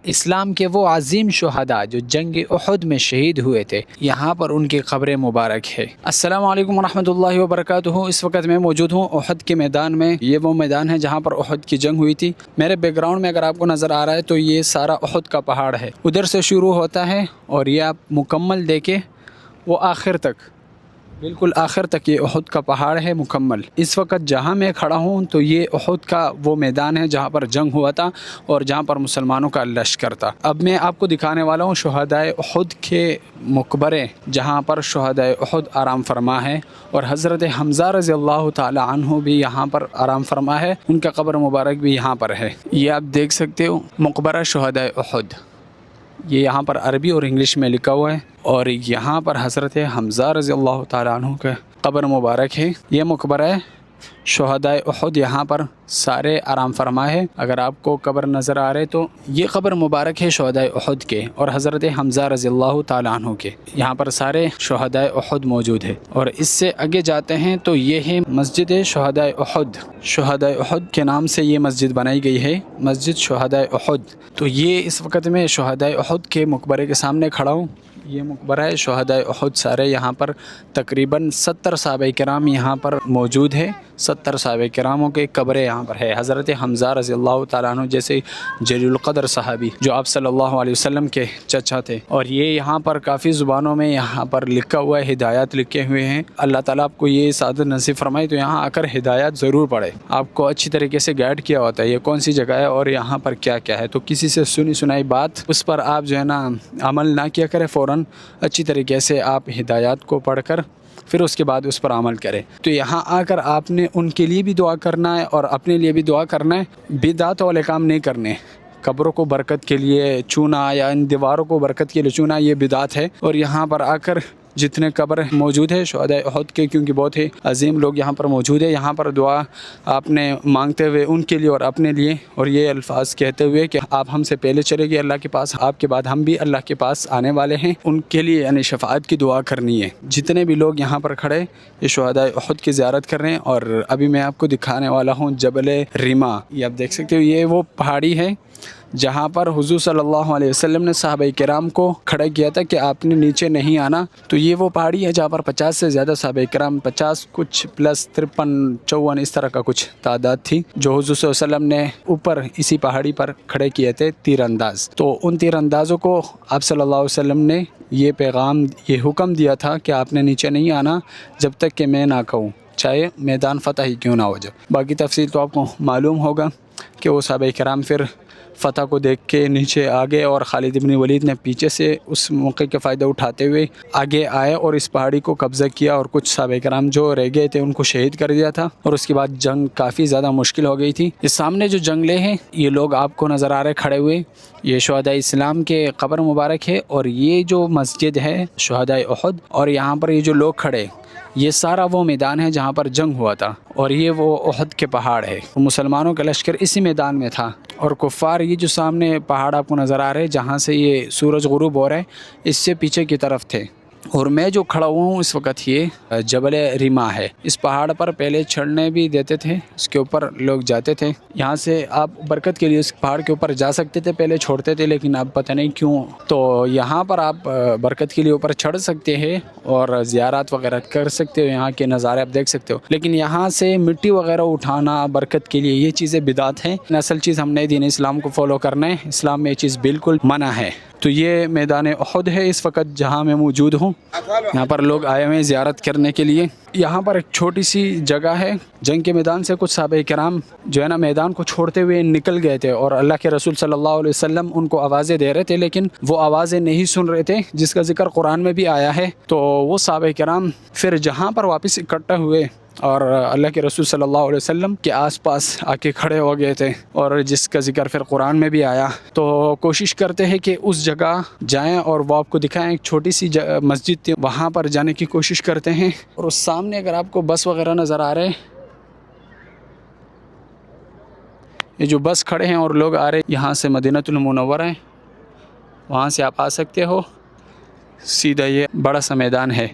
اسلام کے وہ عظیم شہداء جو جنگ احد میں شہید ہوئے تھے، یہاں پر ان کی قبر مبارک ہے۔ السلام علیکم ورحمۃ اللہ وبرکاتہ۔ اس وقت میں موجود ہوں احد کے میدان میں۔ یہ وہ میدان ہے جہاں پر احد کی جنگ ہوئی تھی۔ میرے بیک گراؤنڈ میں اگر آپ کو نظر آ رہا ہے تو یہ سارا احد کا پہاڑ ہے، ادھر سے شروع ہوتا ہے اور یہ آپ مکمل دیکھیں وہ آخر تک، بالکل آخر تک یہ احد کا پہاڑ ہے مکمل۔ اس وقت جہاں میں کھڑا ہوں تو یہ احد کا وہ میدان ہے جہاں پر جنگ ہوا تھا اور جہاں پر مسلمانوں کا لشکر تھا۔ اب میں آپ کو دکھانے والا ہوں شہدائے احد کے مقبرے، جہاں پر شہدائے احد آرام فرما ہے، اور حضرت حمزہ رضی اللہ تعالی عنہ بھی یہاں پر آرام فرما ہے، ان کا قبر مبارک بھی یہاں پر ہے۔ یہ آپ دیکھ سکتے ہو مقبرہ شہدائے احد، یہ یہاں پر عربی اور انگلش میں لکھا ہوا ہے، اور یہاں پر حضرت حمزہ رضی اللہ تعالیٰ عنہ کا قبر مبارک ہے۔ یہ مقبرہ شہدائے احد یہاں پر سارے آرام فرما ہے۔ اگر آپ کو قبر نظر آ رہے تو یہ قبر مبارک ہے شہدائے احد کے اور حضرت حمزہ رضی اللہ تعالیٰ عنہ کے۔ یہاں پر سارے شہدائے احد موجود ہے، اور اس سے آگے جاتے ہیں تو یہ ہے مسجد شہدائے احد۔ شہدائے احد کے نام سے یہ مسجد بنائی گئی ہے، مسجد شہدائے احد۔ تو یہ اس وقت میں شہدائے احد کے مقبرے کے سامنے کھڑا ہوں۔ یہ مقبرہ ہے شہدائے احد، سارے یہاں پر تقریباً 70 صحابہ کرام یہاں پر موجود ہے۔ 70 صحابہ کراموں کے قبریں یہاں پر ہے۔ حضرت حمزہ رضی اللہ تعالیٰ عنہ جیسے جلیل القدر صحابی جو آپ صلی اللہ علیہ وسلم کے چچا تھے، اور یہ یہاں پر کافی زبانوں میں یہاں پر لکھا ہوا ہے، ہدایات لکھے ہوئے ہیں۔ اللہ تعالیٰ آپ کو یہ سعادت نصیب فرمائے تو یہاں آ کر ہدایات ضرور پڑھے، آپ کو اچھی طریقے سے گائیڈ کیا ہوتا ہے یہ کون سی جگہ ہے اور یہاں پر کیا کیا ہے۔ تو کسی سے سنی سنائی بات اس پر آپ جو ہے نا عمل نہ کیا کرے، فوراً اچھی طریقے سے آپ ہدایات کو پڑھ کر پھر اس کے بعد اس پر عمل کریں۔ تو یہاں آ کر آپ نے ان کے لیے بھی دعا کرنا ہے اور اپنے لیے بھی دعا کرنا ہے۔ بدعت والے کام نہیں کرنے، قبروں کو برکت کے لیے چونا یا ان دیواروں کو برکت کے لیے چونا یہ بدعت ہے۔ اور یہاں پر آ کر جتنے قبر موجود ہے شہدائے احد کے، کیونکہ بہت ہی عظیم لوگ یہاں پر موجود ہے، یہاں پر دعا آپ نے مانگتے ہوئے ان کے لیے اور اپنے لیے، اور یہ الفاظ کہتے ہوئے کہ آپ ہم سے پہلے چلے گئے اللہ کے پاس، آپ کے بعد ہم بھی اللہ کے پاس آنے والے ہیں، ان کے لیے یعنی شفاعت کی دعا کرنی ہے۔ جتنے بھی لوگ یہاں پر کھڑے یہ شہدائے احد کی زیارت کر رہے ہیں۔ اور ابھی میں آپ کو دکھانے والا ہوں جبل ریما، یہ آپ دیکھ سکتے ہو، یہ وہ پہاڑی ہے جہاں پر حضور صلی اللہ علیہ وسلم نے صحابہ کرام کو کھڑا کیا تھا کہ آپ نے نیچے نہیں آنا۔ تو یہ وہ پہاڑی ہے جہاں پر 50 سے زیادہ صحابہ کرام، 50 کچھ پلس 53 54 اس طرح کا کچھ تعداد تھی، جو حضور صلی اللہ علیہ وسلم نے اوپر اسی پہاڑی پر کھڑے کیے تھے تیر انداز۔ تو ان تیر اندازوں کو آپ صلی اللہ علیہ وسلم نے یہ پیغام، یہ حکم دیا تھا کہ آپ نے نیچے نہیں آنا جب تک کہ میں نہ کہوں، چاہے میدان فتح ہی کیوں نہ ہو جائے۔ باقی تفصیل تو آپ کو معلوم ہوگا کہ وہ صحابہ کرام پھر فتح کو دیکھ کے نیچے آگے، اور خالد بن ولید نے پیچھے سے اس موقع کا فائدہ اٹھاتے ہوئے آگے آئے اور اس پہاڑی کو قبضہ کیا، اور کچھ صحابہ کرام جو رہ گئے تھے ان کو شہید کر دیا تھا، اور اس کے بعد جنگ کافی زیادہ مشکل ہو گئی تھی۔ اس سامنے جو جنگلے ہیں یہ لوگ آپ کو نظر آ رہے کھڑے ہوئے، یہ شہداء اسلام کے قبر مبارک ہے، اور یہ جو مسجد ہے شہداء احد، اور یہاں پر یہ جو لوگ کھڑے یہ سارا وہ میدان ہے جہاں پر جنگ ہوا تھا، اور یہ وہ احد کے پہاڑ ہے۔ مسلمانوں کا لشکر اسی میدان میں تھا، اور کفار یہ جو سامنے پہاڑ آپ کو نظر آ رہے ہیں جہاں سے یہ سورج غروب ہو رہا ہے اس سے پیچھے کی طرف تھے۔ اور میں جو کھڑا ہوا ہوں اس وقت یہ جبل ریما ہے۔ اس پہاڑ پر پہلے چڑھنے بھی دیتے تھے، اس کے اوپر لوگ جاتے تھے، یہاں سے آپ برکت کے لیے اس پہاڑ کے اوپر جا سکتے تھے، پہلے چھوڑتے تھے لیکن اب پتہ نہیں کیوں۔ تو یہاں پر آپ برکت کے لیے اوپر چڑھ سکتے ہیں اور زیارات وغیرہ کر سکتے ہو، یہاں کے نظارے آپ دیکھ سکتے ہو، لیکن یہاں سے مٹی وغیرہ اٹھانا برکت کے لیے یہ چیزیں بدعت ہیں۔ اصل چیز ہم نے دین اسلام کو فالو کرنا ہے، اسلام میں یہ چیز بالکل منع ہے۔ تو یہ میدان احد ہے اس وقت جہاں میں موجود ہوں، یہاں پر لوگ آئے ہوئے ہیں زیارت کرنے کے لیے۔ یہاں پر ایک چھوٹی سی جگہ ہے، جنگ کے میدان سے کچھ صحابہ کرام جو ہے نا میدان کو چھوڑتے ہوئے نکل گئے تھے، اور اللہ کے رسول صلی اللہ علیہ وسلم ان کو آوازیں دے رہے تھے لیکن وہ آوازیں نہیں سن رہے تھے، جس کا ذکر قرآن میں بھی آیا ہے۔ تو وہ صحابہ کرام پھر جہاں پر واپس اکٹھا ہوئے اور اللہ کے رسول صلی اللہ علیہ وسلم کے آس پاس آ کے کھڑے ہو گئے تھے، اور جس کا ذکر پھر قرآن میں بھی آیا۔ تو کوشش کرتے ہیں کہ اس جگہ جائیں اور وہ آپ کو دکھائیں، ایک چھوٹی سی مسجد تھی، وہاں پر جانے کی کوشش کرتے ہیں۔ اور اس سامنے اگر آپ کو بس وغیرہ نظر آ رہے، یہ جو بس کھڑے ہیں اور لوگ آ رہے، یہاں سے مدینہ المنورہ ہے، وہاں سے آپ آ سکتے ہو، سیدھا یہ بڑا سا میدان ہے۔